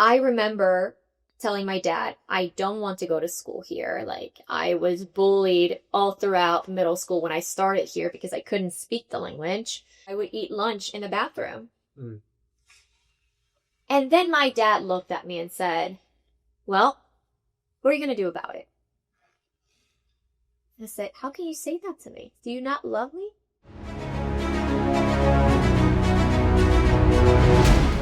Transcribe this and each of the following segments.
I remember telling my dad, I don't want to go to school here. Like, I was bullied all throughout middle school when I started here because I couldn't speak the language. I would eat lunch in the bathroom. Mm. And then my dad looked at me and said, well, what are you going to do about it? I said, how can you say that to me? Do you not love me?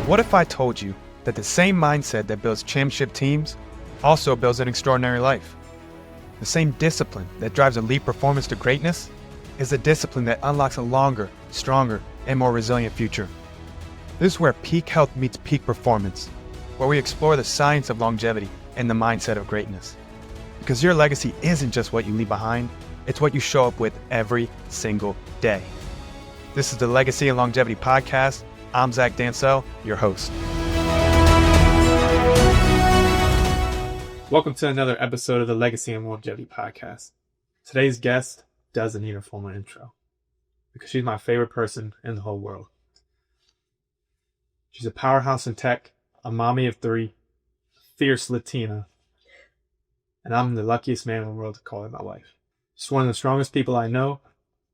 What if I told you that the same mindset that builds championship teams also builds an extraordinary life? The same discipline that drives elite performance to greatness is the discipline that unlocks a longer, stronger, and more resilient future. This is where peak health meets peak performance, where we explore the science of longevity and the mindset of greatness. Because your legacy isn't just what you leave behind, it's what you show up with every single day. This is the Legacy and Longevity Podcast. I'm Aleka Dancel, your host. Welcome to another episode of the Legacy and Longevity Podcast. Today's guest doesn't need a formal intro because she's my favorite person in the whole world. She's a powerhouse in tech, a mommy of three, fierce Latina, and I'm the luckiest man in the world to call her my wife. She's one of the strongest people I know.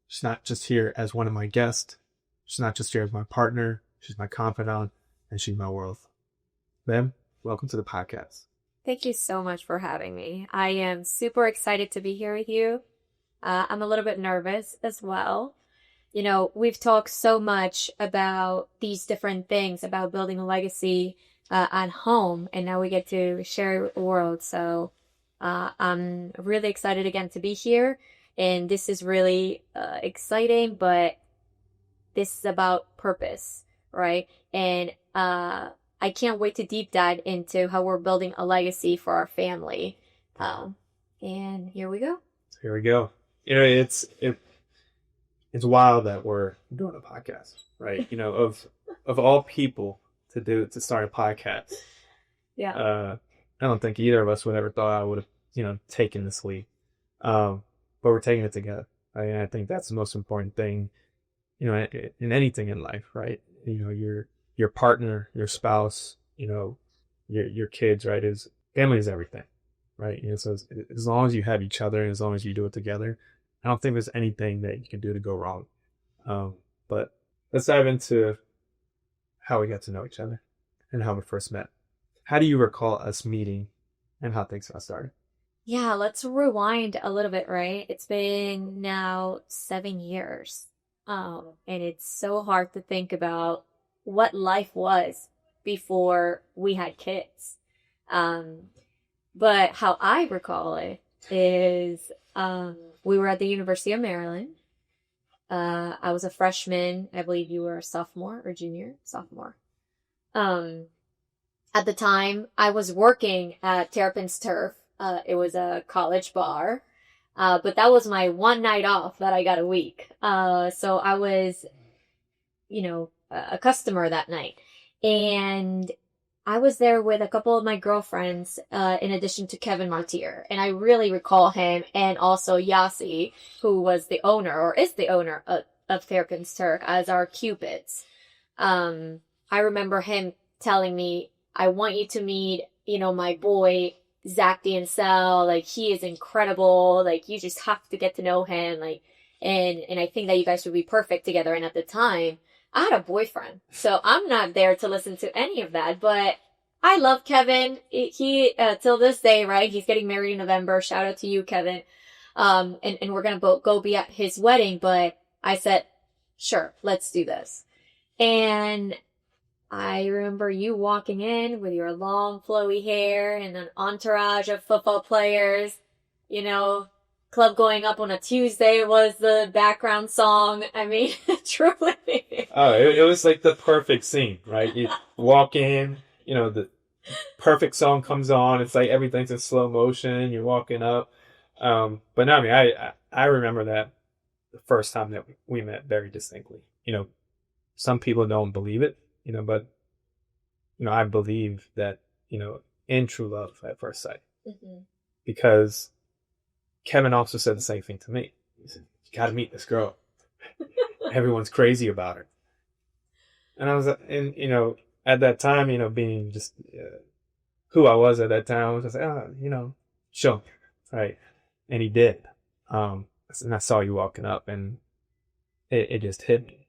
She's not just here as one of my guests. She's not just here as my partner. She's my confidant, and she's my world. Ma'am, welcome to the podcast. Thank you so much for having me. I am super excited to be here with you. I'm a little bit nervous as well. You know, we've talked so much about these different things, about building a legacy at home, and now we get to share the world. So I'm really excited again to be here, and this is really exciting, but this is about purpose, right? And I can't wait to deep dive into how we're building a legacy for our family. And here we go. Here we go. You know, it's wild that we're doing a podcast, right? You know, of all people to start a podcast. Yeah. I don't think either of us would ever thought I would have, taken this leap. But we're taking it together. I think that's the most important thing, in anything in life, right? Your partner, your spouse, your kids, right? Family is everything, right? So as long as you have each other and as long as you do it together, I don't think there's anything that you can do to go wrong. But let's dive into how we got to know each other and how we first met. How do you recall us meeting and how things got started? Yeah, let's rewind a little bit, right? It's been now 7 years. And it's so hard to think about what life was before we had kids. But how I recall it is we were at the University of Maryland. I was a freshman. I believe you were a sophomore or junior? Sophomore. At the time, I was working at Terrapin's Turf. It was a college bar. But that was my one night off that I got a week. So I was, a customer that night. And I was there with a couple of my girlfriends, in addition to Kevin Martier. And I really recall him and also Yasi, who was the owner or is the owner of Terrapin's Turf as our cupids. I remember him telling me, I want you to meet, my boy, Aleka Dancel. Like, he is incredible. Like, you just have to get to know him. Like, and I think that you guys would be perfect together. And at the time, I had a boyfriend, so I'm not there to listen to any of that, but I love Kevin. He till this day, right? He's getting married in November. Shout out to you, Kevin. And we're going to go be at his wedding, but I said, sure, let's do this. And I remember you walking in with your long flowy hair and an entourage of football players, club going up on a Tuesday was the background song. I mean, truly. Oh, it was like the perfect scene, right? You walk in, the perfect song comes on. It's like everything's in slow motion. You're walking up. But no, I mean, I remember that the first time that we met very distinctly. Some people don't believe it, but, I believe that, in true love at first sight. Mm-hmm. Because Kevin also said the same thing to me. He said, you got to meet this girl. Everyone's crazy about her. And I was, at that time, being just who I was at that time. I was just like, oh, show me, right? And he did. And I saw you walking up, and it just hit me.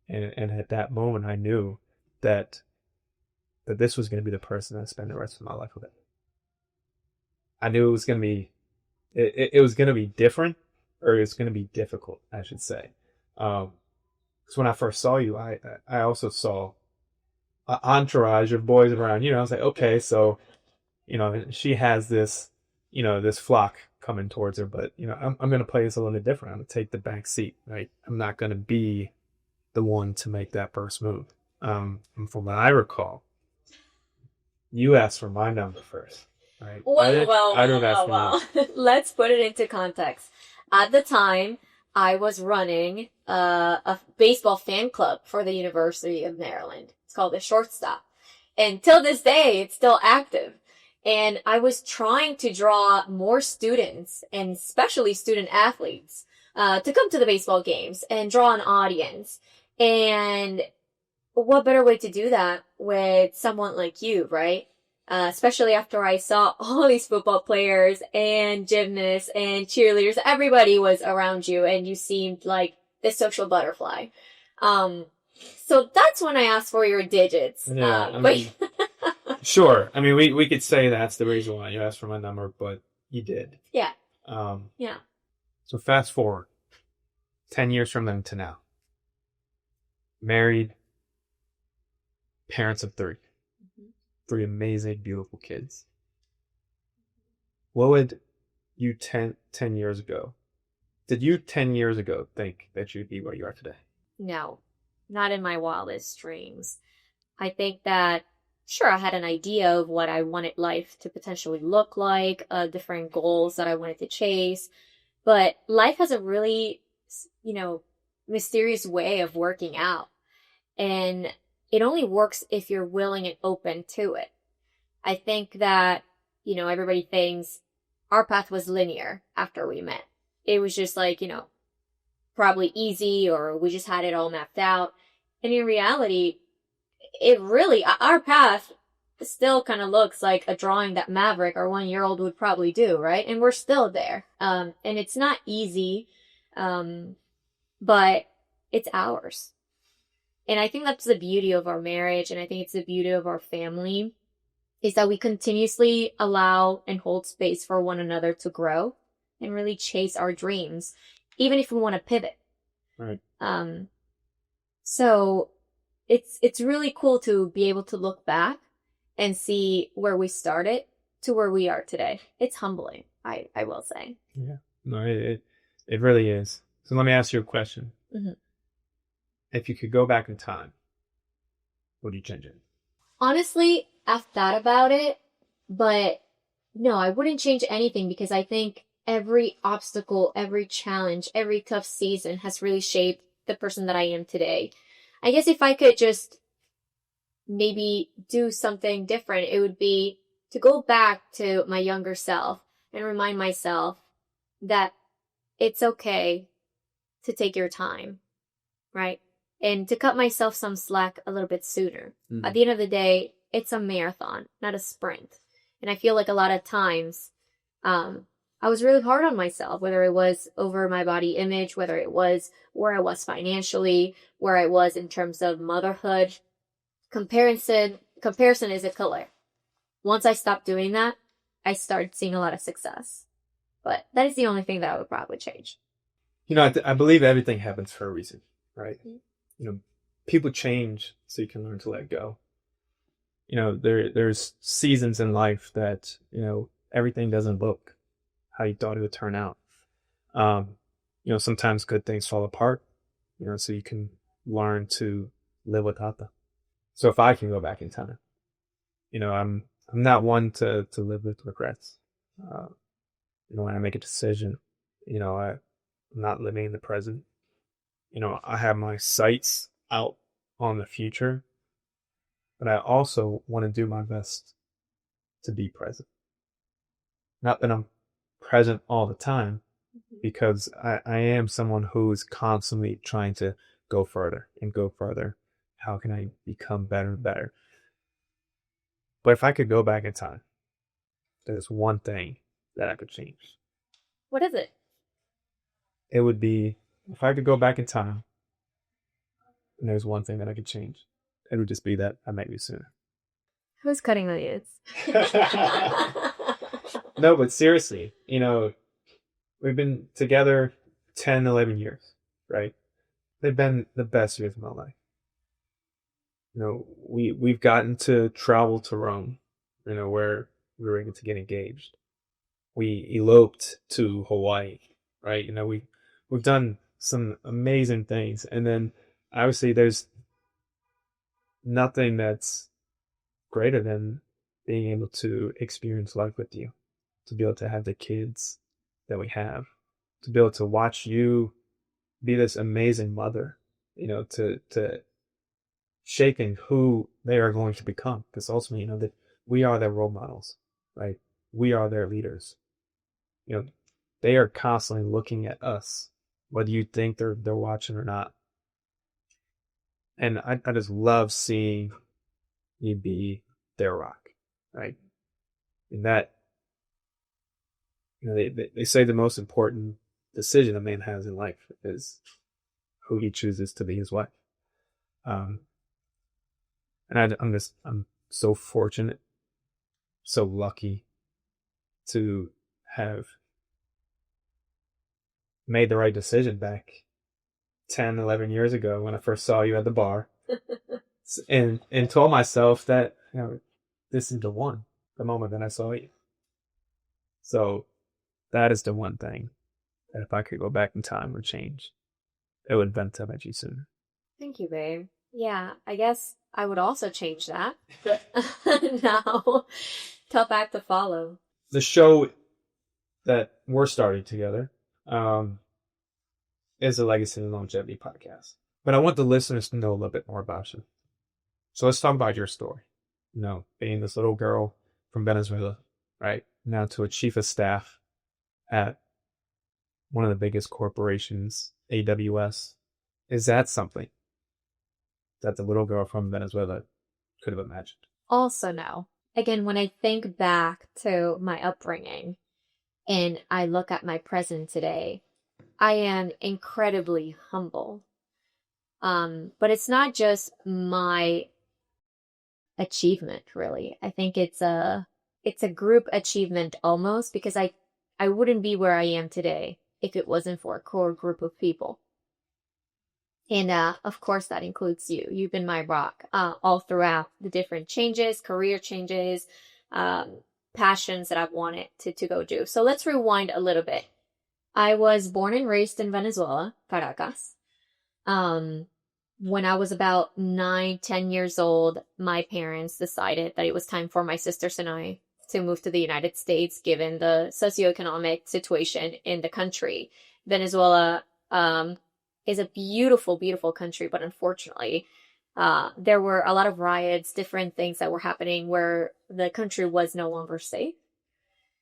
And at that moment, I knew that this was going to be the person I spend the rest of my life with. I knew it was going to be, it was going to be different, or it was going to be difficult, I should say. Because when I first saw you, I also saw an entourage of boys around. I was like, okay, so, she has this, this flock coming towards her, but, I'm going to play this a little bit different. I'm going to take the back seat, right? I'm not going to be the one to make that first move. And from what I recall, you asked for my number first, right? I don't ask for yours. Let's put it into context. At the time, I was running a baseball fan club for the University of Maryland. It's called the Shortstop. And till this day, it's still active. And I was trying to draw more students, and especially student athletes, to come to the baseball games and draw an audience. And what better way to do that with someone like you, right? Especially after I saw all these football players and gymnasts and cheerleaders. Everybody was around you, and you seemed like this social butterfly. So that's when I asked for your digits. Yeah, sure. I mean, we could say that's the reason why you asked for my number, but you did. Yeah. Yeah. So fast forward 10 years from then to now. Married, parents of three. Mm-hmm. 3 amazing, beautiful kids. What would you 10 years ago, did you 10 years ago think that you'd be where you are today? No, not in my wildest dreams. I think that, sure, I had an idea of what I wanted life to potentially look like, different goals that I wanted to chase, but life has a really, mysterious way of working out. And it only works if you're willing and open to it. I think that, everybody thinks our path was linear after we met. It was just like, probably easy, or we just had it all mapped out. And in reality, our path still kind of looks like a drawing that Maverick, our 1-year-old, would probably do, right? And we're still there. And it's not easy, but it's ours. And I think that's the beauty of our marriage, and I think it's the beauty of our family, is that we continuously allow and hold space for one another to grow and really chase our dreams, even if we want to pivot. Right. So it's really cool to be able to look back and see where we started to where we are today. It's humbling, I will say. Yeah. No, it really is. So let me ask you a question. Mm-hmm. If you could go back in time, would you change it? Honestly, I've thought about it, but no, I wouldn't change anything, because I think every obstacle, every challenge, every tough season has really shaped the person that I am today. I guess if I could just maybe do something different, it would be to go back to my younger self and remind myself that it's okay to take your time, right? And to cut myself some slack a little bit sooner. Mm-hmm. At the end of the day, it's a marathon, not a sprint. And I feel like a lot of times, I was really hard on myself, whether it was over my body image, whether it was where I was financially, where I was in terms of motherhood. Comparison is a killer. Once I stopped doing that, I started seeing a lot of success. But that is the only thing that I would probably change. I believe everything happens for a reason, right? Mm-hmm. People change so you can learn to let go. There's seasons in life that, everything doesn't look how you thought it would turn out. Sometimes good things fall apart, so you can learn to live without them. So if I can go back in time, I'm not one to live with regrets. When I make a decision, I'm not living in the present. I have my sights out on the future, but I also want to do my best to be present. Not that I'm present all the time, because I am someone who is constantly trying to go further and go further. How can I become better and better? But if I could go back in time, there's one thing that I could change. What is it? It would be, if I could go back in time, and there's one thing that I could change, it would just be that I met you sooner. Who's cutting onions? No, but seriously, we've been together 10, 11 years, right? They've been the best years of my life. We've gotten to travel to Rome, where we were able to get engaged. We eloped to Hawaii, right? We've done some amazing things. And then obviously there's nothing that's greater than being able to experience life with you, to be able to have the kids that we have, to be able to watch you be this amazing mother, to shaping who they are going to become. Because ultimately, that we are their role models, right? We are their leaders. They are constantly looking at us, whether you think they're watching or not. And I just love seeing you be their rock, right? And that, they say the most important decision a man has in life is who he chooses to be his wife. And I'm so fortunate, so lucky to have made the right decision back 10, 11 years ago when I first saw you at the bar and told myself that, this is the one, the moment that I saw you. So that is the one thing that if I could go back in time or change, it would have been to met you sooner. Thank you, babe. Yeah, I guess I would also change that. Now, tough act to follow. The show that we're starting together is a Legacy and Longevity podcast. But I want the listeners to know a little bit more about you. So let's talk about your story. Being this little girl from Venezuela, right? Now to a chief of staff at one of the biggest corporations, AWS. Is that something that the little girl from Venezuela could have imagined? Also, no. Again, when I think back to my upbringing and I look at my present today, I am incredibly humble. But it's not just my achievement, really. I think it's a group achievement almost, because I wouldn't be where I am today if it wasn't for a core group of people. And of course, that includes you. You've been my rock all throughout the different changes, career changes, passions that I've wanted to go do. So let's rewind a little bit. I was born and raised in Venezuela, Caracas. When I was about 9, 10 years old, my parents decided that it was time for my sisters and I to move to the United States, given the socioeconomic situation in the country. Venezuela is a beautiful, beautiful country, but unfortunately, there were a lot of riots, different things that were happening where the country was no longer safe.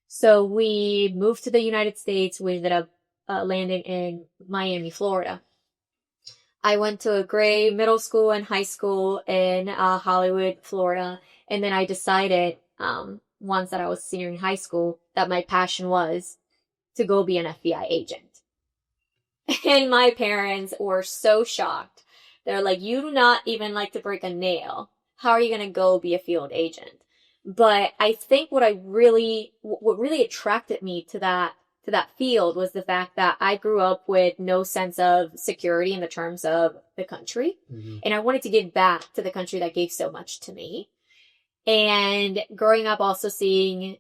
So we moved to the United States. We ended up landing in Miami, Florida. I went to a great middle school and high school in Hollywood, Florida. And then I decided, once that I was a senior in high school, that my passion was to go be an FBI agent. And my parents were so shocked. They're like, you do not even like to break a nail. How are you going to go be a field agent? But I think what really attracted me to that field was the fact that I grew up with no sense of security in the terms of the country. Mm-hmm. And I wanted to give back to the country that gave so much to me. And growing up also seeing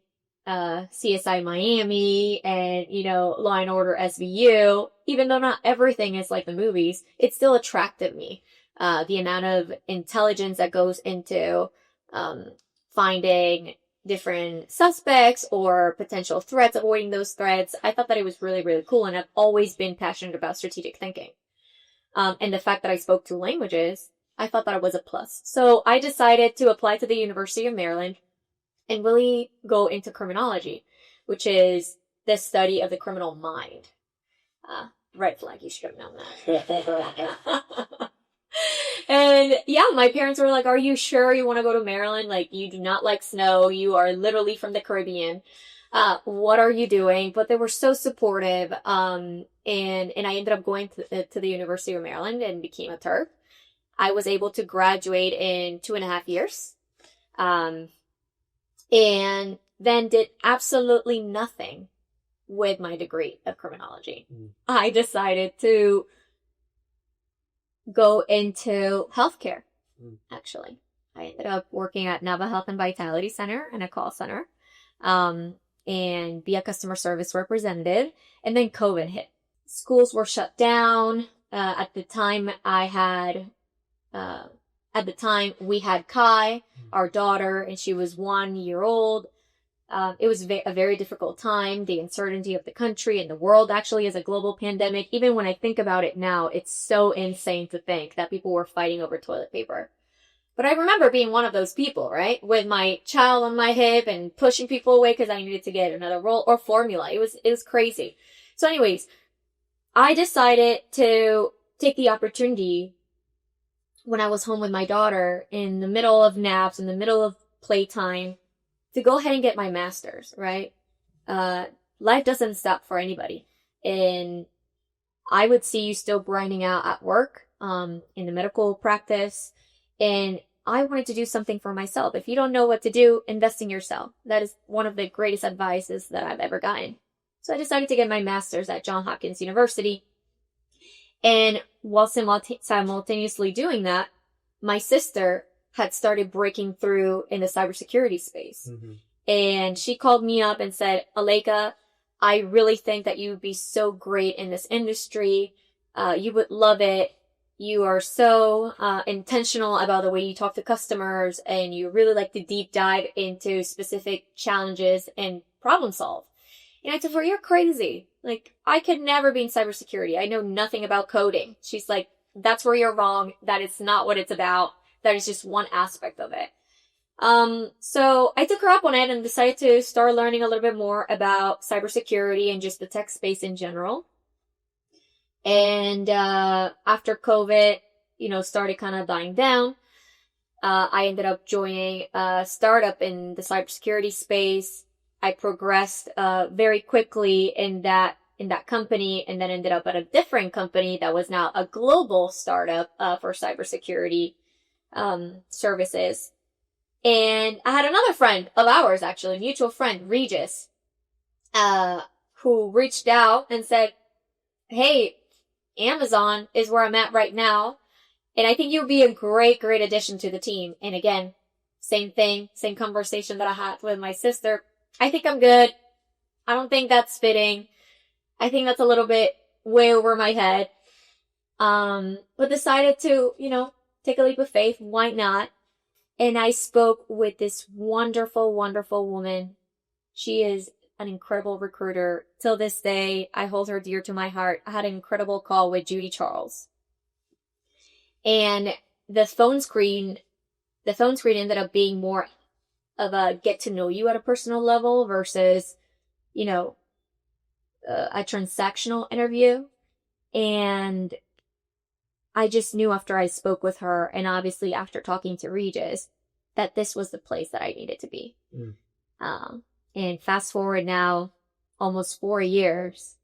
CSI Miami and, Law and Order SVU, even though not everything is like the movies, it still attracted me. The amount of intelligence that goes into finding different suspects or potential threats, avoiding those threats. I thought that it was really, really cool. And I've always been passionate about strategic thinking. And the fact that I spoke 2 languages, I thought that it was a plus. So I decided to apply to the University of Maryland and really go into criminology, which is the study of the criminal mind. Red flag, you should have known that. And yeah, my parents were like, are you sure you want to go to Maryland? Like, you do not like snow. You are literally from the Caribbean. What are you doing? But they were so supportive. And I ended up going to the University of Maryland and became a TERP. I was able to graduate in 2.5 years. And then did absolutely nothing with my degree of criminology. I decided to go into healthcare, actually. I ended up working at Nava Health and Vitality Center in a call center, and be a customer service representative. And then COVID hit. Schools were shut down. At the time we had Kai, our daughter, and she was 1 year old. It was a very difficult time, the uncertainty of the country and the world actually as a global pandemic. Even when I think about it now, it's so insane to think that people were fighting over toilet paper. But I remember being one of those people, right? With my child on my hip and pushing people away because I needed to get another role or formula. It was crazy. So anyways, I decided to take the opportunity when I was home with my daughter in the middle of naps, in the middle of playtime, to go ahead and get my master's, right? Life doesn't stop for anybody. And I would see you still grinding out at work, in the medical practice. And I wanted to do something for myself. If you don't know what to do, invest in yourself. That is one of the greatest advices that I've ever gotten. So I decided to get my master's at Johns Hopkins University. And while simultaneously doing that, my sister had started breaking through in the cybersecurity space. Mm-hmm. And she called me up and said, Aleka, I really think that you would be so great in this industry. You would love it. You are so intentional about the way you talk to customers, and you really like to deep dive into specific challenges and problem solve. And I told her, you're crazy. Like, I could never be in cybersecurity. I know nothing about coding. She's like, that's where you're wrong. That is not what it's about. That is just one aspect of it. So I took her up on it and decided to start learning a little bit more about cybersecurity and just the tech space in general. And, after COVID, started kind of dying down, I ended up joining a startup in the cybersecurity space. I progressed, very quickly in that company, and then ended up at a different company that was now a global startup, for cybersecurity services. And I had another friend of ours, actually, mutual friend, Regis, who reached out and said, hey, Amazon is where I'm at right now, and I think you'd be a great, great addition to the team. And again, same thing, same conversation that I had with my sister. I think I'm good. I don't think that's fitting. I think that's a little bit way over my head. But decided to, take a leap of faith. Why not? And I spoke with this wonderful, wonderful woman. She is an incredible recruiter. Till this day, I hold her dear to my heart. I had an incredible call with Judy Charles. And the phone screen ended up being more of a get to know you at a personal level versus, a transactional interview. And I just knew after I spoke with her, and obviously after talking to Regis, that this was the place that I needed to be. And fast forward now, almost 4 years,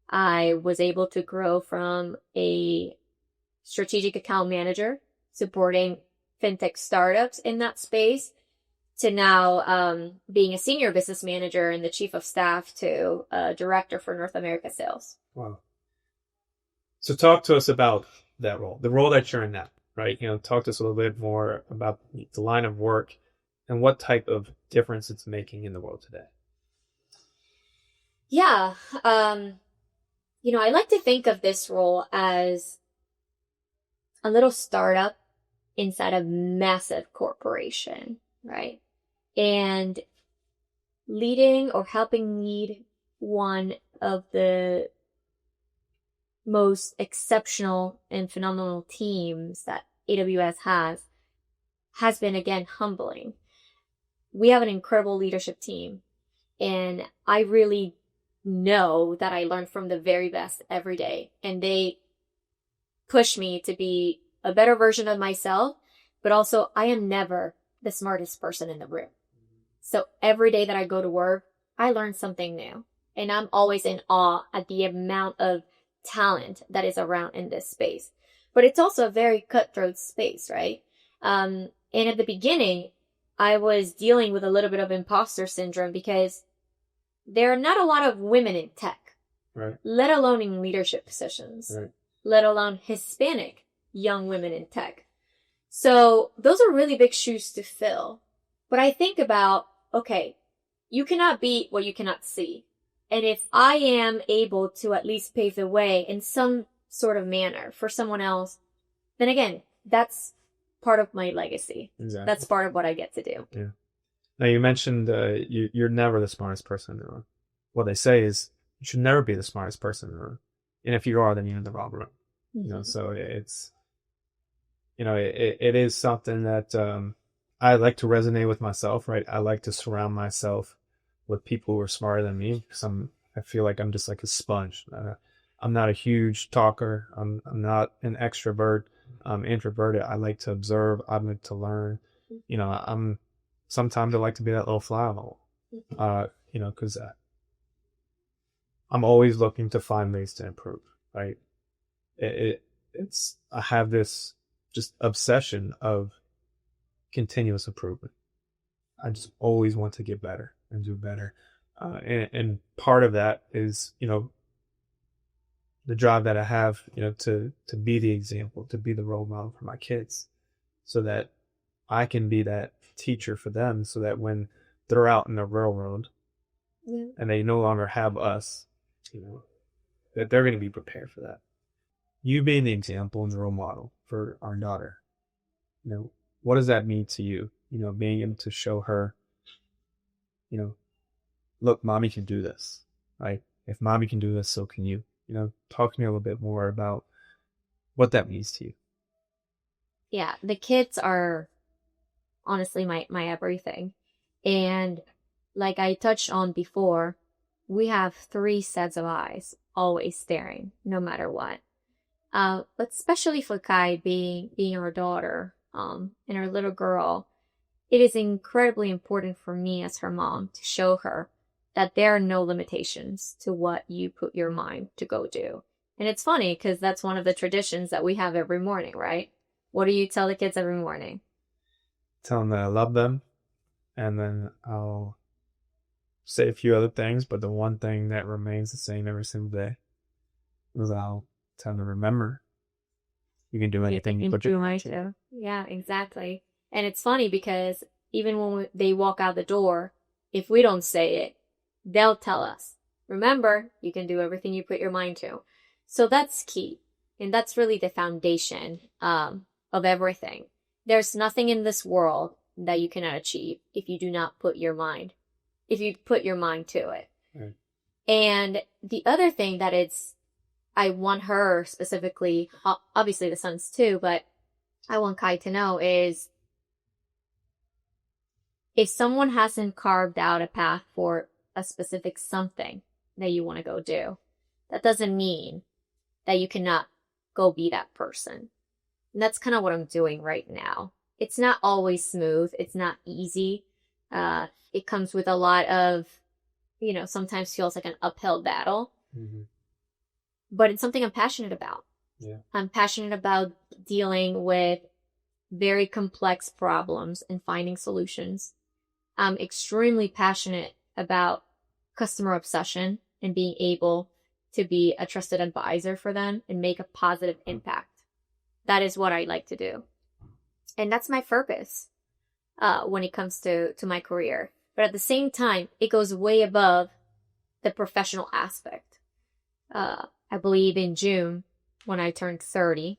I was able to grow from a strategic account manager supporting fintech startups in that space to now being a senior business manager and the chief of staff to a director for North America sales. Wow. So talk to us about that role, the role that you're in now, right? Talk to us a little bit more about the line of work and what type of difference it's making in the world today. Yeah. I like to think of this role as a little startup inside a massive corporation, right? And leading or helping lead one of the most exceptional and phenomenal teams that AWS has been, again, humbling. We have an incredible leadership team, and I really know that I learn from the very best every day, and they push me to be a better version of myself, but also I am never the smartest person in the room. So every day that I go to work, I learn something new. And I'm always in awe at the amount of talent that is around in this space. But it's also a very cutthroat space, right? And at the beginning, I was dealing with a little bit of imposter syndrome because there are not a lot of women in tech, right? Let alone in leadership positions, Right. Let alone Hispanic young women in tech. So those are really big shoes to fill. But I think about, okay, you cannot beat what you cannot see. And if I am able to at least pave the way in some sort of manner for someone else, then again, that's part of my legacy. Exactly. That's part of what I get to do. Yeah. Now you mentioned you're never the smartest person in the room. What they say is you should never be the smartest person in the room, and if you are, then you're in the wrong room. Mm-hmm. You know, so it's, you know, it is something that I like to resonate with myself. Right, I like to surround myself with people who are smarter than me because I feel like I'm just like a sponge. I'm not a huge talker. I'm not an extrovert. I'm introverted. I like to observe. I like to learn. You know, sometimes I like to be that little fly on the wall. You know, because I'm always looking to find ways to improve. Right? I have this just obsession of continuous improvement. I just always want to get better and do better. And part of that is, you know, the drive that I have, you know, to be the example, to be the role model for my kids so that I can be that teacher for them so that when they're out in the real world and they no longer have us, you know, that they're going to be prepared for that. You being the example and the role model for our daughter, you know, what does that mean to you? You know, being able to show her, you know, look, mommy can do this, right? If mommy can do this, so can you. You know, talk to me a little bit more about what that means to you. Yeah, the kids are honestly my. And like I touched on before, we have 3 sets of eyes always staring, no matter what. But especially for Kai being our daughter, and our little girl, it is incredibly important for me as her mom to show her that there are no limitations to what you put your mind to go do. And it's funny because that's one of the traditions that we have every morning, right? What do you tell the kids every morning? Tell them that I love them, and then I'll say a few other things, but the one thing that remains the same every single day is I'll tell them to remember you can do anything you put your mind to. Yeah, exactly. And it's funny because even when they walk out the door, if we don't say it, they'll tell us, remember, you can do everything you put your mind to. So that's key. And that's really the foundation of everything. There's nothing in this world that you cannot achieve if you do not put your mind, if you put your mind to it. Right. And the other thing that I want her specifically, obviously the sons too, but I want Kai to know is if someone hasn't carved out a path for a specific something that you want to go do, that doesn't mean that you cannot go be that person. And that's kind of what I'm doing right now. It's not always smooth. It's not easy. It comes with a lot of, you know, sometimes feels like an uphill battle. Mm-hmm. But it's something I'm passionate about. Yeah. I'm passionate about dealing with very complex problems and finding solutions. I'm extremely passionate about customer obsession and being able to be a trusted advisor for them and make a positive impact. That is what I like to do. And that's my purpose when it comes to my career. But at the same time, it goes way above the professional aspect. I believe in June, when I turned 30,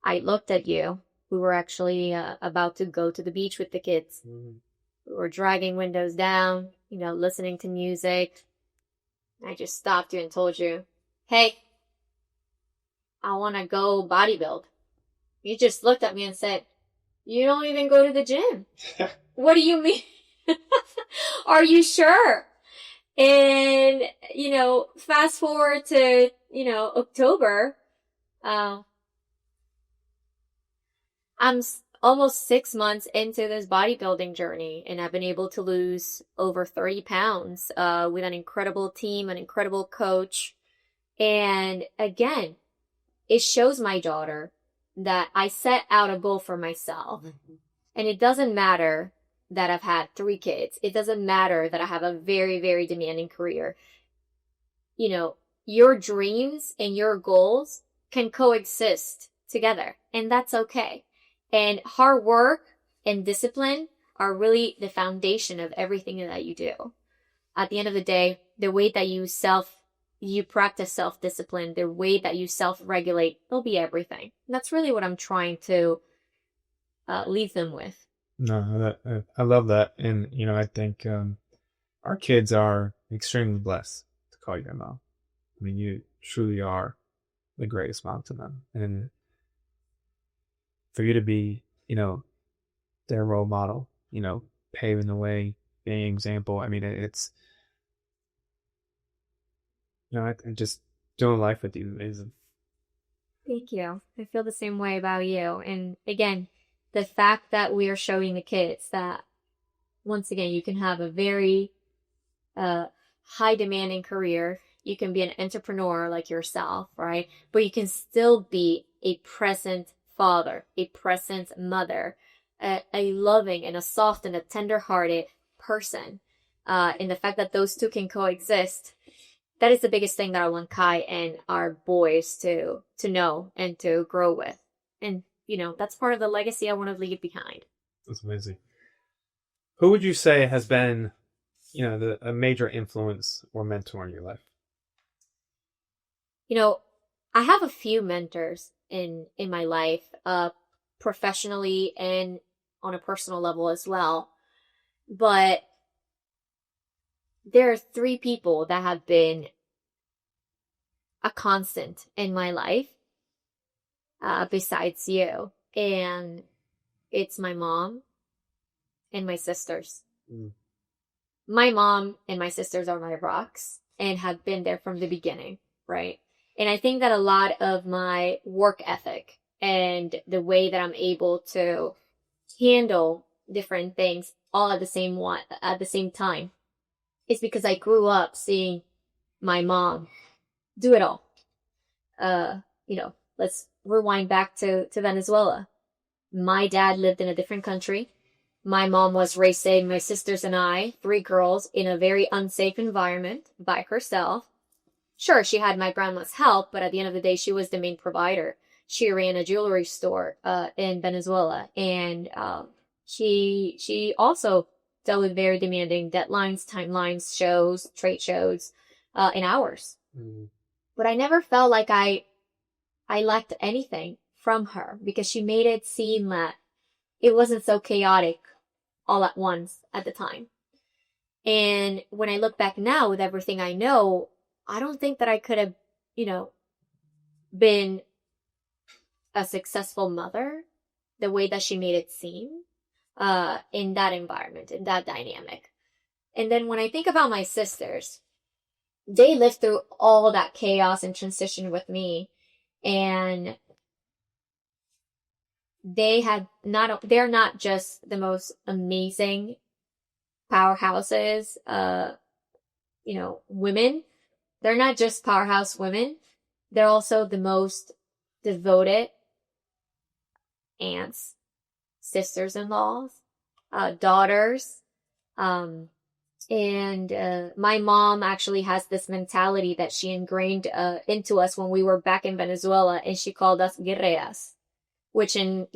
I looked at you. We were actually about to go to the beach with the kids. Mm-hmm. We were dragging windows down, you know, listening to music. I just stopped you and told you, hey, I want to go bodybuild. You just looked at me and said, you don't even go to the gym. What do you mean? Are you sure? And, you know, fast forward to, you know, October, I'm almost 6 months into this bodybuilding journey, and I've been able to lose over 30 pounds with an incredible team, an incredible coach. And again, it shows my daughter that I set out a goal for myself. And it doesn't matter that I've had 3 kids. It doesn't matter that I have a very, very demanding career. You know, your dreams and your goals can coexist together, and that's okay. And hard work and discipline are really the foundation of everything that you do. At the end of the day, the way that you practice self-discipline, the way that you self-regulate, will be everything. And that's really what I'm trying to leave them with. No, I love that. And, I think our kids are extremely blessed to call you their mom. I mean, you truly are the greatest mom to them. And for you to be, their role model, paving the way, being an example. I mean, it's, I just doing life with you is. Thank you. I feel the same way about you. And again, the fact that we are showing the kids that, once again, you can have a very high demanding career. You can be an entrepreneur like yourself, right? But you can still be a present father, a present mother, a loving and a soft and a tender-hearted person. And the fact that those two can coexist, that is the biggest thing that I want Kai and our boys to know and to grow with. And, that's part of the legacy I want to leave behind. That's amazing. Who would you say has been, a major influence or mentor in your life? I have a few mentors in my life, professionally and on a personal level as well. But there are 3 people that have been a constant in my life, besides you. And it's my mom and my sisters. My mom and my sisters are my rocks and have been there from the beginning, right? And I think that a lot of my work ethic and the way that I'm able to handle different things all at the same time is because I grew up seeing my mom do it all. Let's rewind back to Venezuela. My dad lived in a different country. My mom was raising my sisters and I, 3 girls, in a very unsafe environment by herself. Sure, she had my grandma's help, but at the end of the day, she was the main provider. She ran a jewelry store in Venezuela, and she also dealt with very demanding deadlines, timelines, shows, trade shows, and hours. But I never felt like I lacked anything from her, because she made it seem that it wasn't so chaotic all at once at the time. And when I look back now with everything I know, I don't think that I could have, been a successful mother the way that she made it seem, in that environment, in that dynamic. And then when I think about my sisters, they lived through all that chaos and transition with me. And they're not just the most amazing powerhouses, women. They're not just powerhouse women. They're also the most devoted aunts, sisters-in-laws, daughters. And my mom actually has this mentality that she ingrained into us when we were back in Venezuela, and she called us guerreras, which in,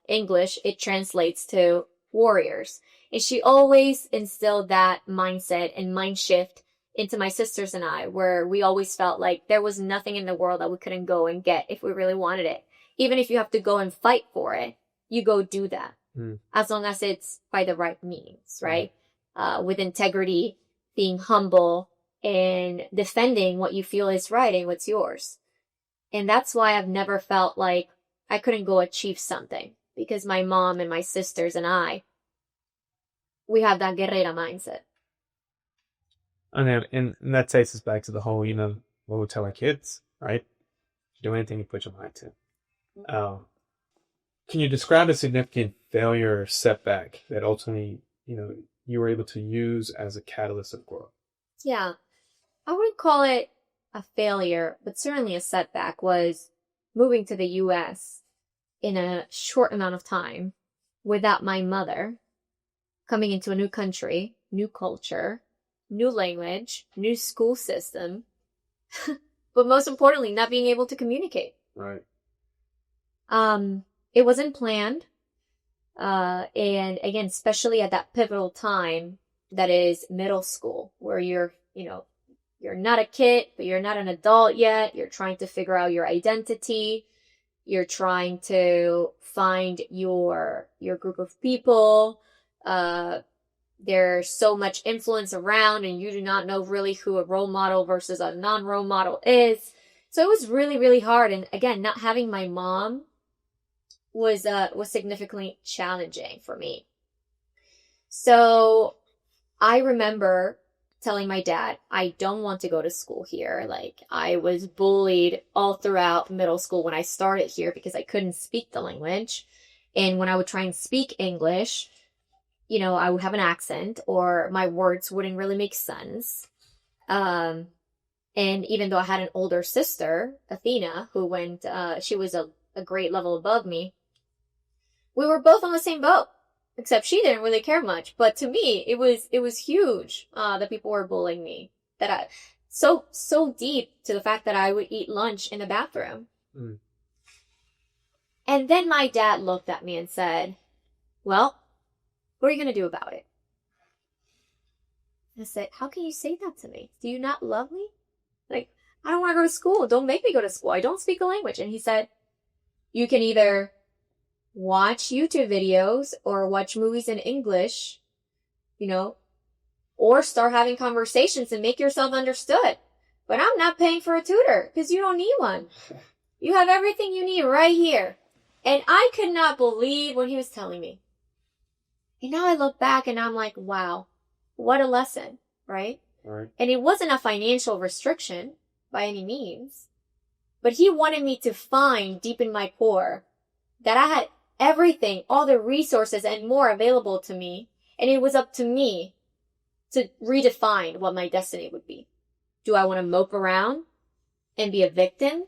English, it translates to warriors. And she always instilled that mindset and mind shift into my sisters and I, where we always felt like there was nothing in the world that we couldn't go and get if we really wanted it. Even if you have to go and fight for it, you go do that. As long as it's by the right means, right? With integrity, being humble, and defending what you feel is right and what's yours. And that's why I've never felt like I couldn't go achieve something, because my mom and my sisters and I, we have that guerrera mindset. And that takes us back to the whole, what we tell our kids, right? Do anything you put your mind to. Can you describe a significant failure or setback that ultimately, you were able to use as a catalyst of growth? Yeah. I wouldn't call it a failure, but certainly a setback was moving to the US in a short amount of time without my mother, coming into a new country, new culture, new language, new school system, but most importantly, not being able to communicate. Right. It wasn't planned. And again, especially at that pivotal time that is middle school, where you're not a kid, but you're not an adult yet. You're trying to figure out your identity. You're trying to find your group of people. There's so much influence around, and you do not know really who a role model versus a non-role model is. So it was really, really hard. And again, not having my mom was significantly challenging for me. So I remember telling my dad, I don't want to go to school here. Like, I was bullied all throughout middle school when I started here because I couldn't speak the language. And when I would try and speak English, I would have an accent or my words wouldn't really make sense. And even though I had an older sister, Athena, who she was a grade level above me, we were both on the same boat. Except she didn't really care much. But to me, it was huge that people were bullying me. So deep to the fact that I would eat lunch in the bathroom. Mm. And then my dad looked at me and said, well, what are you going to do about it? And I said, how can you say that to me? Do you not love me? Like, I don't want to go to school. Don't make me go to school. I don't speak a language. And he said, you can either watch YouTube videos or watch movies in English, or start having conversations and make yourself understood. But I'm not paying for a tutor because you don't need one. You have everything you need right here. And I could not believe what he was telling me. And now I look back and I'm like, wow, what a lesson, right? Right. And it wasn't a financial restriction by any means, but he wanted me to find deep in my core that I had everything, all the resources and more available to me. And it was up to me to redefine what my destiny would be. Do I want to mope around and be a victim?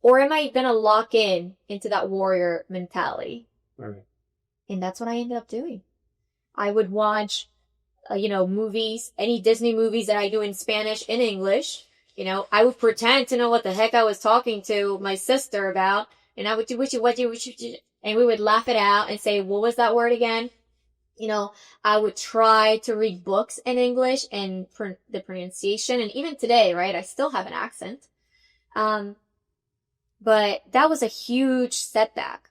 Or am I going to lock into that warrior mentality? Right. And that's what I ended up doing. I would watch, movies, any Disney movies that I do in Spanish, in English. I would pretend to know what the heck I was talking to my sister about. And I would do, and we would laugh it out and say, what was that word again? I would try to read books in English and the pronunciation. And even today, right, I still have an accent. But that was a huge setback,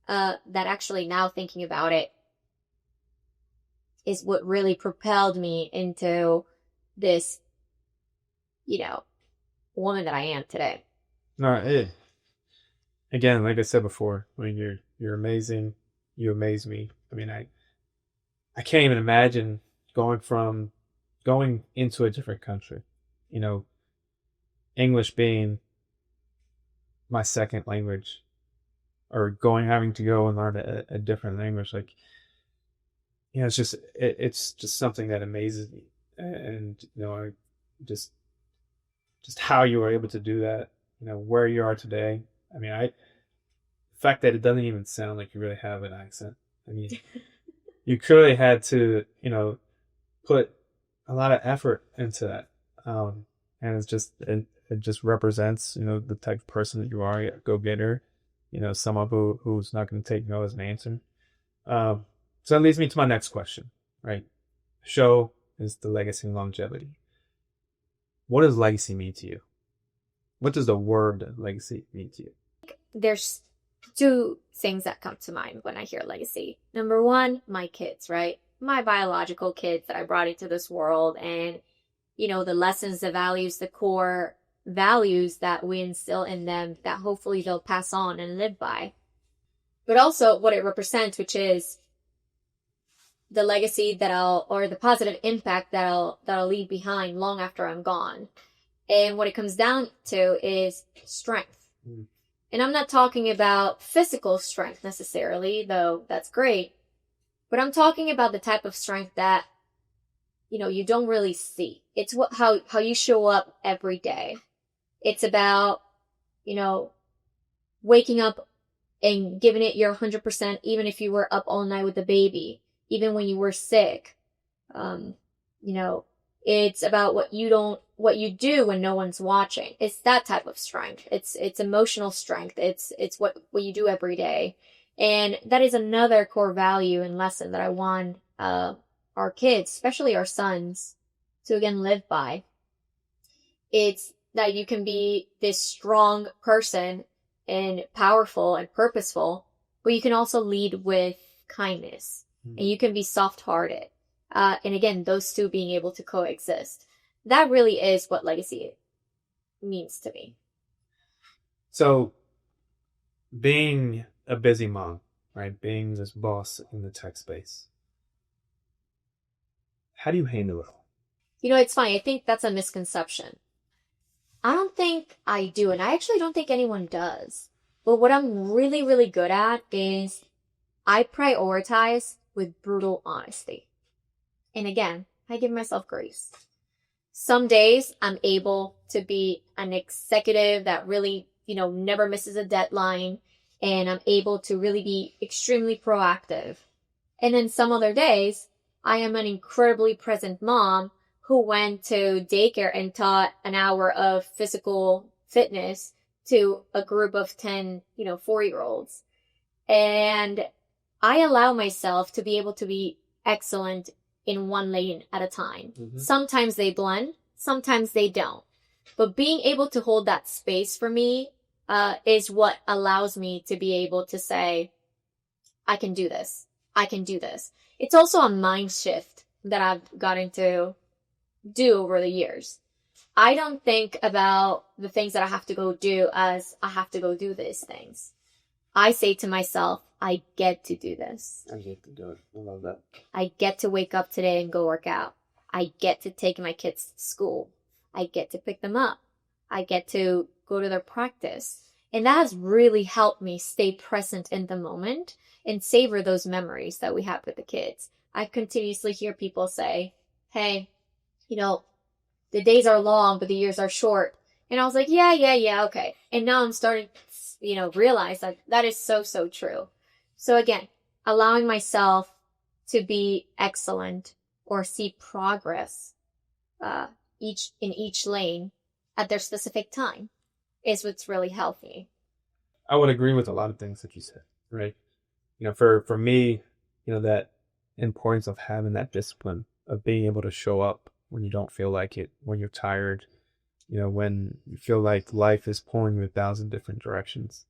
that actually now thinking about it is what really propelled me into this, woman that I am today. No, again, like I said before, you're amazing. You amaze me. I mean, I can't even imagine going into a different country, English being my second language, or having to go and learn a different language. Like, it's just something that amazes me. And, I just how you were able to do that, where you are today. I mean, the fact that it doesn't even sound like you really have an accent. I mean, you clearly had to, put a lot of effort into that. And it just represents, the type of person that you are, a go-getter, someone who's not going to take no as an answer. So that leads me to my next question, right? The show is the legacy and longevity. What does legacy mean to you? What does the word legacy mean to you? There's two things that come to mind when I hear legacy. Number one, my kids, right? My biological kids that I brought into this world, and, the lessons, the values, the core values that we instill in them that hopefully they'll pass on and live by. But also what it represents, which is the legacy or the positive impact that I'll leave behind long after I'm gone. And what it comes down to is strength. Mm. And I'm not talking about physical strength necessarily, though that's great. But I'm talking about the type of strength that, you don't really see. It's how you show up every day. It's about, waking up and giving it your 100%, even if you were up all night with the baby, even when you were sick. It's about what you do when no one's watching. It's that type of strength. It's emotional strength. It's what you do every day. And that is another core value and lesson that I want, our kids, especially our sons, to again live by. It's that you can be this strong person and powerful and purposeful, but you can also lead with kindness, and you can be soft-hearted. And again, those two being able to coexist. That really is what legacy means to me. So, being a busy mom, right? Being this boss in the tech space. How do you handle it all? It's funny. I think that's a misconception. I don't think I do, and I actually don't think anyone does. But what I'm really, really good at is I prioritize with brutal honesty. And again, I give myself grace. Some days I'm able to be an executive that really, never misses a deadline, and I'm able to really be extremely proactive. And then some other days, I am an incredibly present mom who went to daycare and taught an hour of physical fitness to a group of 10, 4-year-olds. And I allow myself to be able to be excellent in one lane at a time. Mm-hmm. Sometimes they blend, sometimes they don't. But being able to hold that space for me is what allows me to be able to say, I can do this. I can do this. It's also a mind shift that I've gotten to do over the years. I don't think about the things that I have to go do as I have to go do these things. I say to myself, I get to do this. I get to do it. I love that. I get to wake up today and go work out. I get to take my kids to school. I get to pick them up. I get to go to their practice. And that has really helped me stay present in the moment and savor those memories that we have with the kids. I continuously hear people say, hey, the days are long, but the years are short. And I was like, yeah, okay. And now I'm starting to, realize that is so, so true. So again, allowing myself to be excellent or see progress in each lane at their specific time is what's really healthy. I would agree with a lot of things that you said, right? For me, that importance of having that discipline of being able to show up when you don't feel like it, when you're tired, when you feel like life is pulling you 1,000 different directions,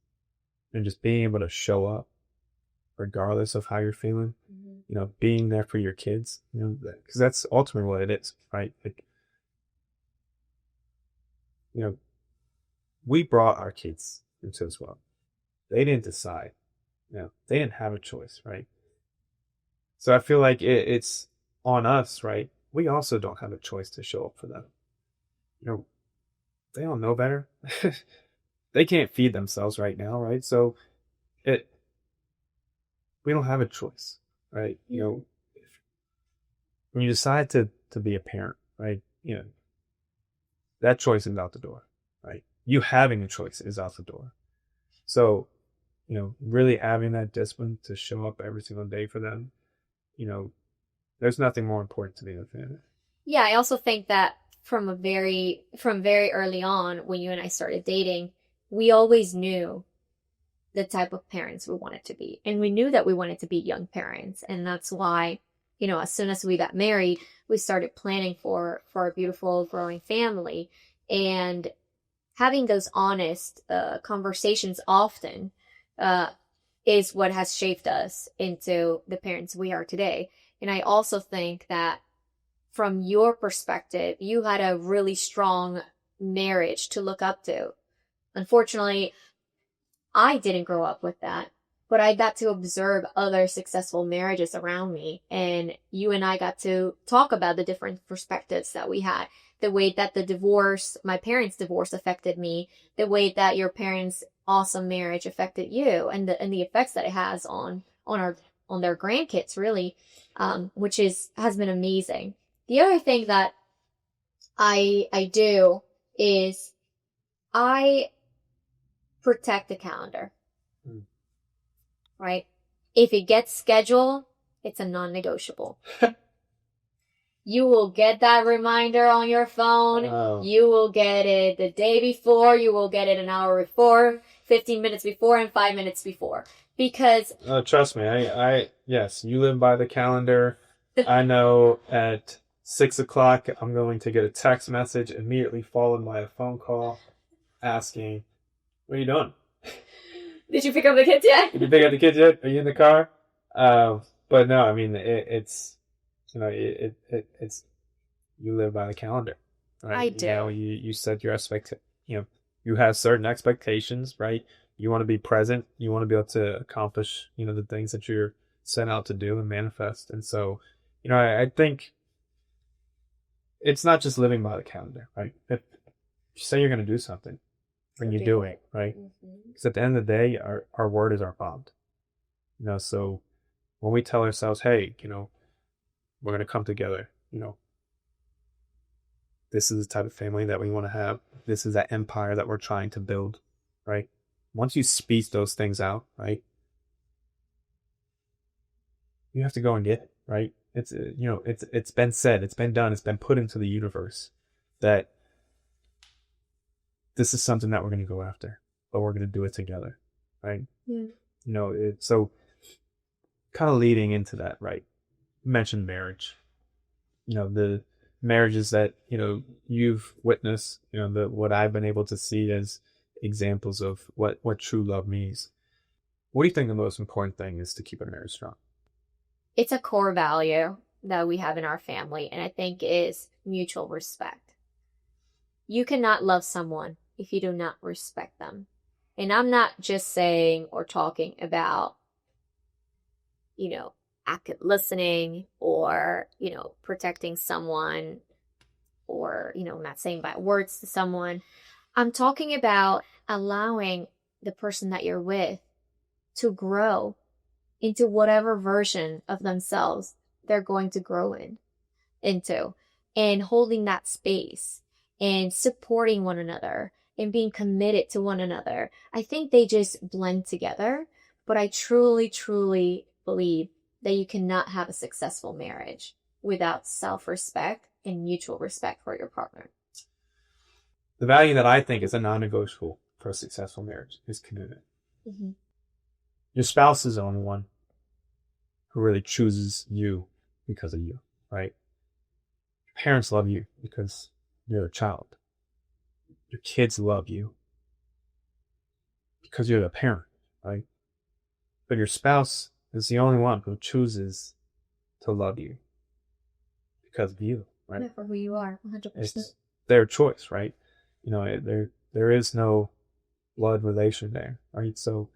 and just being able to show up regardless of how you're feeling, being there for your kids, because that's ultimately what it is, right? Like, we brought our kids into this world. They didn't decide, they didn't have a choice, right? So I feel like it's on us, right? We also don't have a choice to show up for them. They don't know better. They can't feed themselves right now, right? So we don't have a choice, right? When you decide to be a parent, right? That choice is out the door, right? You having a choice is out the door. So, really having that discipline to show up every single day for them, there's nothing more important to me than that. Yeah, I also think that from very early on, when you and I started dating, we always knew the type of parents we wanted to be. And we knew that we wanted to be young parents. And that's why, as soon as we got married, we started planning for a beautiful growing family. And having those honest conversations often is what has shaped us into the parents we are today. And I also think that from your perspective, you had a really strong marriage to look up to. Unfortunately, I didn't grow up with that, but I got to observe other successful marriages around me. And you and I got to talk about the different perspectives that we had. The way that my parents' divorce affected me, the way that your parents awesome marriage affected you, and the effects that it has on their grandkids, really, which has been amazing. The other thing that I do is I protect the calendar. Right? If it gets scheduled, it's a non-negotiable. You will get that reminder on your phone. Oh. You will get it the day before. You will get it an hour before, 15 minutes before, and 5 minutes before. Because trust me, yes, you live by the calendar. I know at 6 o'clock I'm going to get a text message immediately followed by a phone call asking, "What are you doing? Did you pick up the kids yet? Did you pick up the kids yet? Are you in the car?" But no, I mean it's you live by the calendar, right? I do. You set your you have certain expectations, right? You want to be present. You want to be able to accomplish, the things that you're sent out to do and manifest. And so, I think it's not just living by the calendar, right? If you say you're going to do something, then you do it, right? Because at the end of the day, our word is our bond. So when we tell ourselves, hey, we're going to come together, this is the type of family that we want to have. This is that empire that we're trying to build, right? Once you speak those things out, right, you have to go and get it, right? It's been said, it's been done, it's been put into the universe that this is something that we're going to go after, but we're going to do it together, right? Yeah. So kind of leading into that, right? You mentioned marriage. The marriages that you've witnessed, what I've been able to see as examples of what true love means. What do you think the most important thing is to keep a marriage strong? It's a core value that we have in our family, and I think is mutual respect. You cannot love someone if you do not respect them. And I'm not just saying or talking about, active listening or, protecting someone or, not saying bad words to someone. I'm talking about allowing the person that you're with to grow into whatever version of themselves they're going to grow into, and holding that space and supporting one another and being committed to one another. I think they just blend together, but I truly, truly believe that you cannot have a successful marriage without self-respect and mutual respect for your partner. The value that I think is a non-negotiable for a successful marriage is commitment. Mm-hmm. Your spouse is the only one who really chooses you because of you, right? Your parents love you because you're their child. Your kids love you because you're the parent, right? But your spouse is the only one who chooses to love you because of you, right? Yeah, for who you are, 100%. It's their choice, right? There is no blood relation there, right? So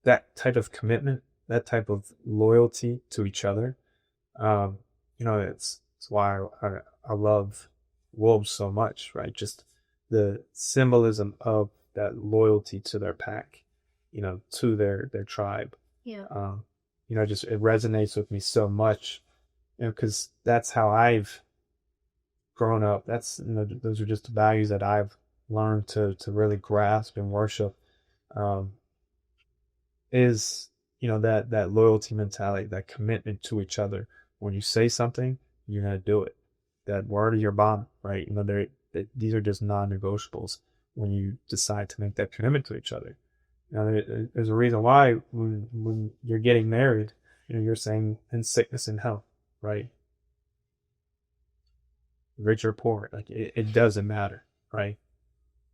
that type of commitment, that type of loyalty to each other, it's why I love wolves so much, right? Just the symbolism of that loyalty to their pack, to their tribe. Yeah. Just it resonates with me so much, because that's how I've grown up. That's those are just the values that I've learned to really grasp and worship. Is that loyalty mentality, that commitment to each other. When you say something, you're gonna do it. That word of your bond, right? These are just non-negotiables when you decide to make that commitment to each other. There's a reason why when you're getting married, you're saying in sickness and health, right? Rich or poor, like it doesn't matter, right?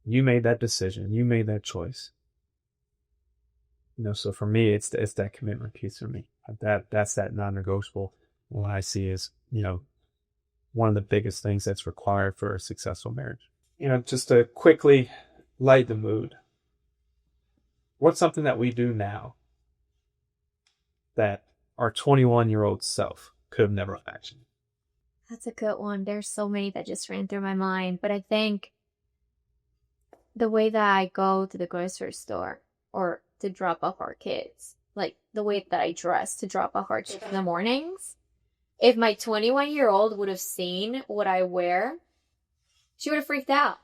You made that decision. You made that choice. So for me, it's that commitment piece for me. That's that non-negotiable. What I see is, one of the biggest things that's required for a successful marriage. Just to quickly light the mood. What's something that we do now that our 21-year-old self could have never imagined? That's a good one. There's so many that just ran through my mind, but I think the way that I go to the grocery store or to drop off our kids, like the way that I dress to drop off our kids in the mornings. If my 21-year-old would have seen what I wear, she would have freaked out.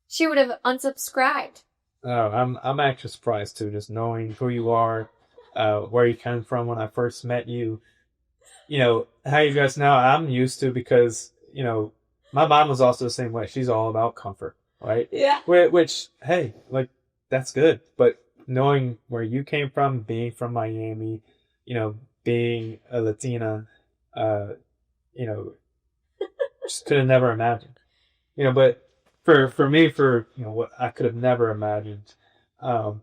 She would have unsubscribed. Oh, I'm actually surprised too, just knowing who you are, where you came from when I first met you. You know, how you guys now, I'm used to because, you know, my mom was also the same way. She's all about comfort, right? Yeah. Which, hey, like, that's good. But knowing where you came from, being from Miami, you know, being a Latina, you know, just could have never imagined. You know, but for me, you know, what I could have never imagined, um,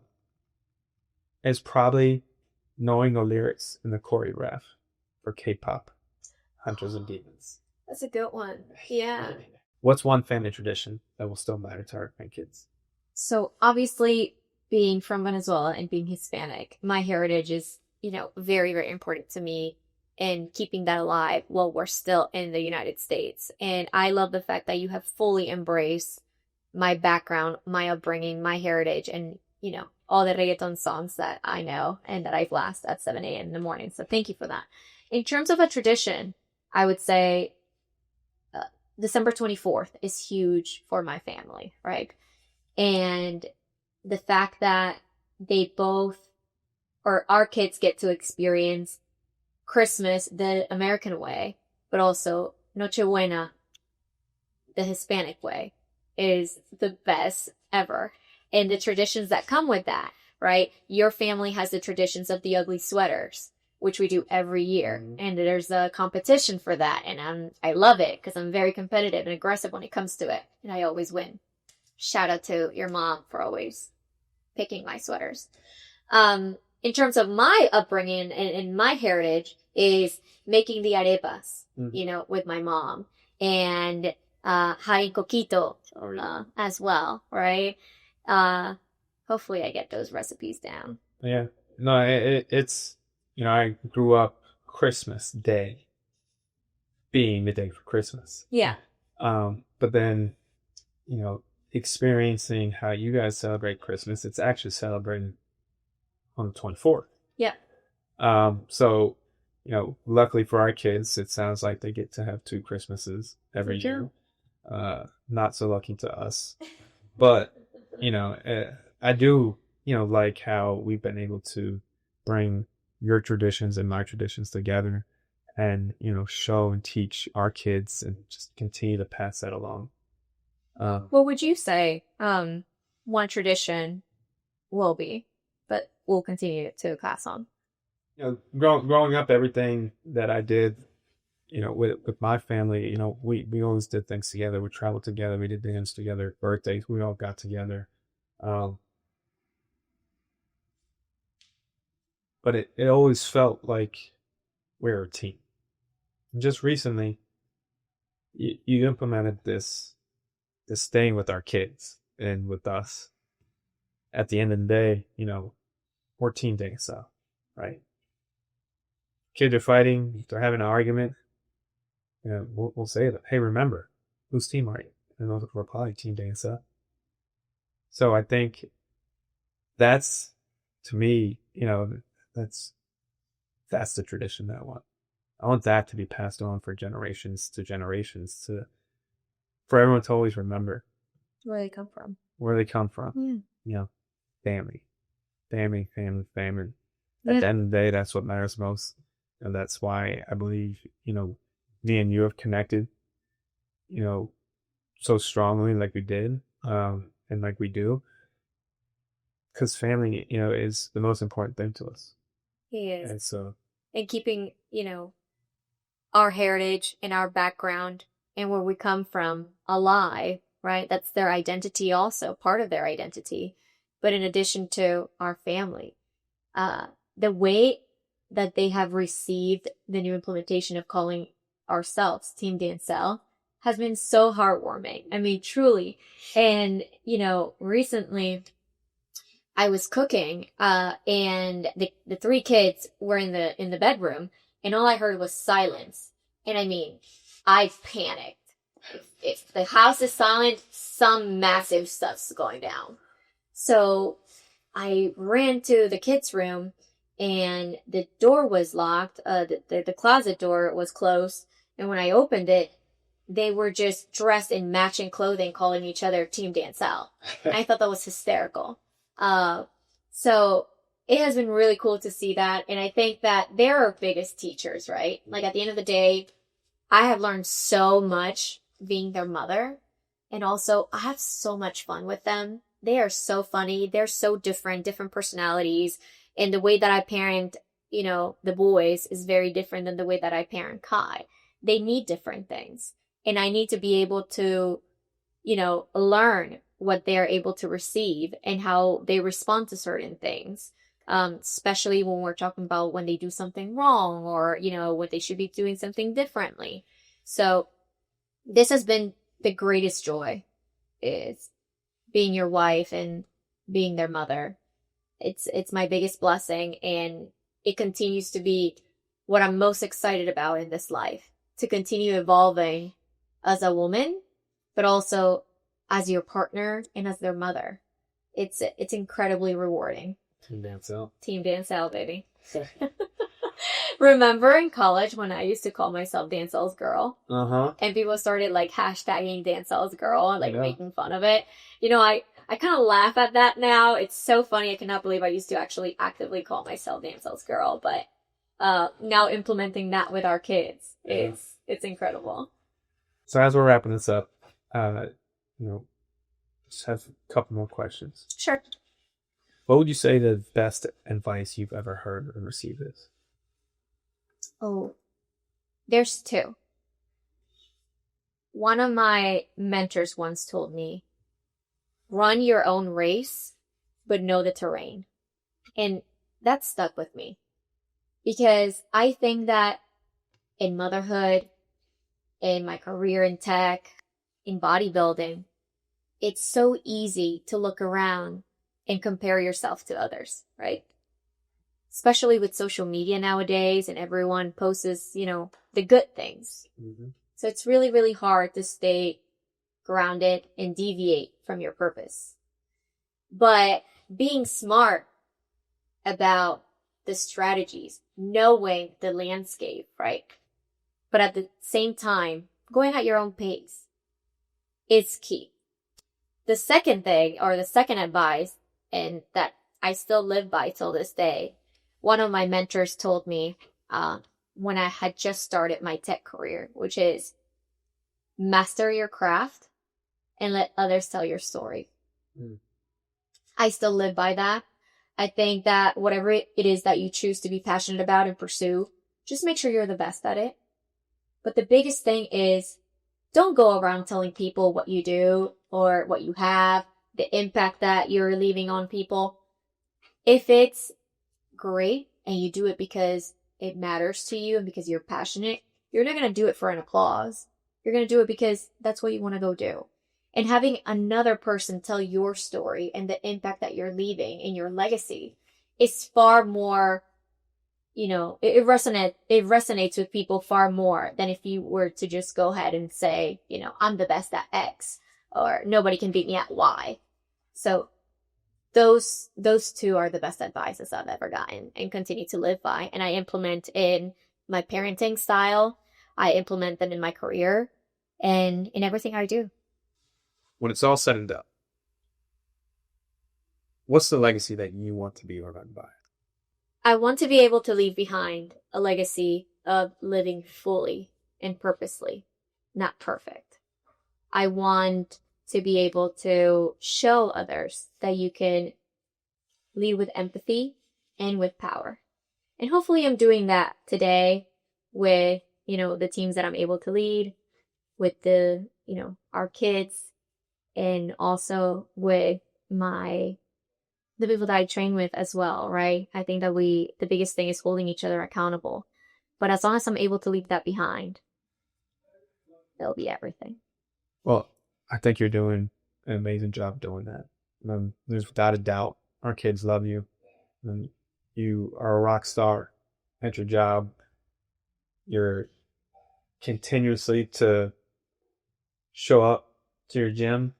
is probably knowing the lyrics in the choreograph for K-pop, Hunters and Demons. That's a good one. Yeah. What's one family tradition that will still matter to our grandkids? So obviously, being from Venezuela and being Hispanic, my heritage is, you know, very, very important to me, and keeping that alive while we're still in the United States. And I love the fact that you have fully embraced my background, my upbringing, my heritage, and, you know, all the reggaeton songs that I know and that I blast at 7 a.m. in the morning. So thank you for that. In terms of a tradition, I would say December 24th is huge for my family, right? And the fact that they both, or our kids, get to experience Christmas the American way, but also Nochebuena the Hispanic way, is the best ever. And the traditions that come with that, right? Your family has the traditions of the ugly sweaters, which we do every year. And there's a competition for that. And I love it because I'm very competitive and aggressive when it comes to it. And I always win. Shout out to your mom for always picking my sweaters. In terms of my upbringing and my heritage is making the arepas, you know, with my mom, and haring coquito as well, right? Hopefully I get those recipes down. Yeah. No, it's, you know, I grew up Christmas Day being the day for Christmas. Yeah. But then, you know, experiencing how you guys celebrate Christmas, it's actually celebrated on the 24th. Yeah. So, you know, luckily for our kids, it sounds like they get to have 2 Christmases every year. Not so lucky to us. But, you know, I do, you know, like how we've been able to bring your traditions and my traditions together and, you know, show and teach our kids and just continue to pass that along. What would you say one tradition will be, but we'll continue to pass on? You know, growing up, everything that I did, you know, with my family, you know, we always did things together. We traveled together. We did dance together. Birthdays, we all got together. But it always felt like we were a team. And just recently, you implemented this thing with our kids and with us. At the end of the day, you know, we're Team Dancel, right? Kids are fighting, they're having an argument. You know, we'll say that, hey, remember, whose team are you? And we're probably Team Dancel. So I think that's, to me, you know, that's the tradition that I want. I want that to be passed on for generations to generations, for everyone to always remember Where they come from. Where they come from. Yeah. You know, family. Family. Yeah. At the end of the day, that's what matters most. And that's why I believe, you know, me and you have connected, you know, so strongly like we did, and like we do. Because family, you know, is the most important thing to us. He is. And so, And keeping, you know, our heritage and our background and where we come from alive, right? That's their identity also, part of their identity. But in addition to our family, the way that they have received the new implementation of calling ourselves Team Dancel has been so heartwarming. I mean, truly. And, you know, recently I was cooking, and the 3 kids were in the bedroom, and all I heard was silence. And I mean, I panicked. If the house is silent, some massive stuff's going down. So I ran to the kids' room and the door was locked. The closet door was closed. And when I opened it, they were just dressed in matching clothing, calling each other Team Dancel. And I thought that was hysterical. So it has been really cool to see that. And I think that they're our biggest teachers, right? Like at the end of the day, I have learned so much being their mother. And also I have so much fun with them. They are so funny. They're so different personalities. And the way that I parent, the boys is very different than the way that I parent Kai. They need different things. And I need to be able to, learn what they're able to receive and how they respond to certain things. Especially when we're talking about when they do something wrong or, what they should be doing something differently. So this has been the greatest joy, is being your wife and being their mother. It's my biggest blessing, and it continues to be what I'm most excited about in this life, to continue evolving as a woman, but also as your partner and as their mother. It's incredibly rewarding. Team Dancel. Team Dancel, baby. Remember in college when I used to call myself Dancel's girl? And people started like hashtagging Dancel's girl and like making fun of it. I kind of laugh at that now. It's so funny. I cannot believe I used to actually actively call myself Dancel's girl. But now implementing that with our kids, it's incredible. So as we're wrapping this up, just have a couple more questions. Sure. What would you say the best advice you've ever heard or received is? Oh, there's two. One of my mentors once told me, run your own race, but know the terrain. And that stuck with me. Because I think that in motherhood, in my career in tech, in bodybuilding, it's so easy to look around and compare yourself to others, right? Especially with social media nowadays, and everyone posts, the good things. Mm-hmm. So it's really, really hard to stay grounded and deviate from your purpose. But being smart about the strategies, knowing the landscape, right? But at the same time, going at your own pace is key. The second thing, or the second advice, and that I still live by till this day, one of my mentors told me when I had just started my tech career, which is master your craft and let others tell your story. I still live by that. I think that whatever it is that you choose to be passionate about and pursue, just make sure you're the best at it. But the biggest thing is, don't go around telling people what you do or what you have, the impact that you're leaving on people. If it's great and you do it because it matters to you and because you're passionate, you're not going to do it for an applause. You're going to do it because that's what you want to go do. And having another person tell your story and the impact that you're leaving and your legacy is far more, it resonates with people far more than if you were to just go ahead and say, I'm the best at X, or nobody can beat me at Y. So those two are the best advices I've ever gotten and continue to live by. And I implement in my parenting style. I implement them in my career and in everything I do. When it's all said and done, what's the legacy that you want to be remembered by? I want to be able to leave behind a legacy of living fully and purposely, not perfect. I want to be able to show others that you can lead with empathy and with power. And hopefully I'm doing that today with, the teams that I'm able to lead, with our kids, and also with the people that I train with as well, right? I think that the biggest thing is holding each other accountable. But as long as I'm able to leave that behind, it'll be everything. Well, I think you're doing an amazing job doing that. There's without a doubt, our kids love you. And you are a rock star at your job. You're continuously to show up to your gym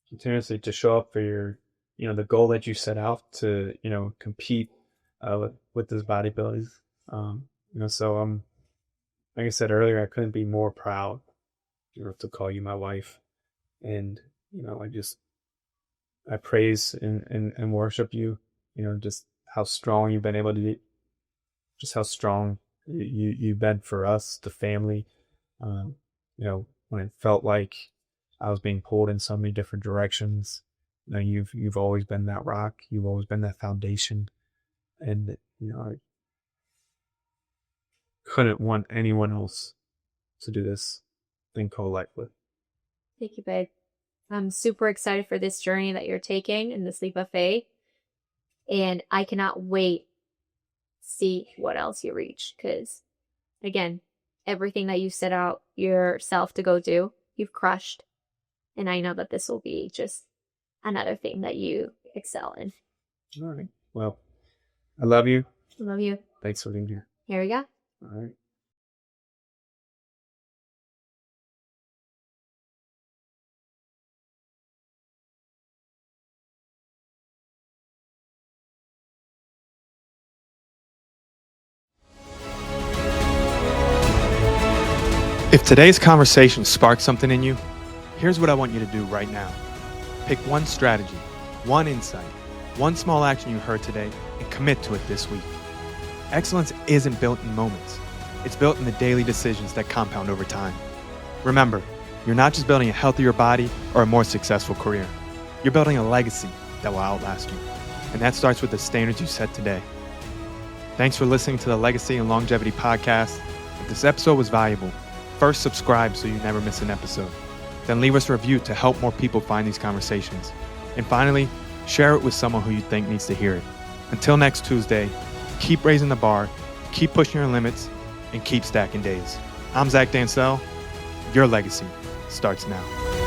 continuously to show up for your, the goal that you set out to, compete with this bodybuilding. So like I said earlier, I couldn't be more proud, to call you my wife. And, I praise and worship you, just how strong you've been able to be, just how strong you've been for us, the family. When it felt like I was being pulled in so many different directions, you've always been that rock. You've always been that foundation. And, I couldn't want anyone else to do this thing called life with. Thank you, babe. I'm super excited for this journey that you're taking in this leap of faith. And I cannot wait to see what else you reach. Because, again, everything that you set out yourself to go do, you've crushed. And I know that this will be just another thing that you excel in. All right. Well, I love you. I love you. Thanks for being here. Here we go. All right. If today's conversation sparked something in you, here's what I want you to do right now. Pick one strategy, one insight, one small action you heard today, and commit to it this week. Excellence isn't built in moments. It's built in the daily decisions that compound over time. Remember, you're not just building a healthier body or a more successful career. You're building a legacy that will outlast you. And that starts with the standards you set today. Thanks for listening to the Legacy and Longevity Podcast. If this episode was valuable, first subscribe so you never miss an episode. Then leave us a review to help more people find these conversations. And finally, share it with someone who you think needs to hear it. Until next Tuesday, keep raising the bar, keep pushing your limits, and keep stacking days. I'm Zach Dancel. Your legacy starts now.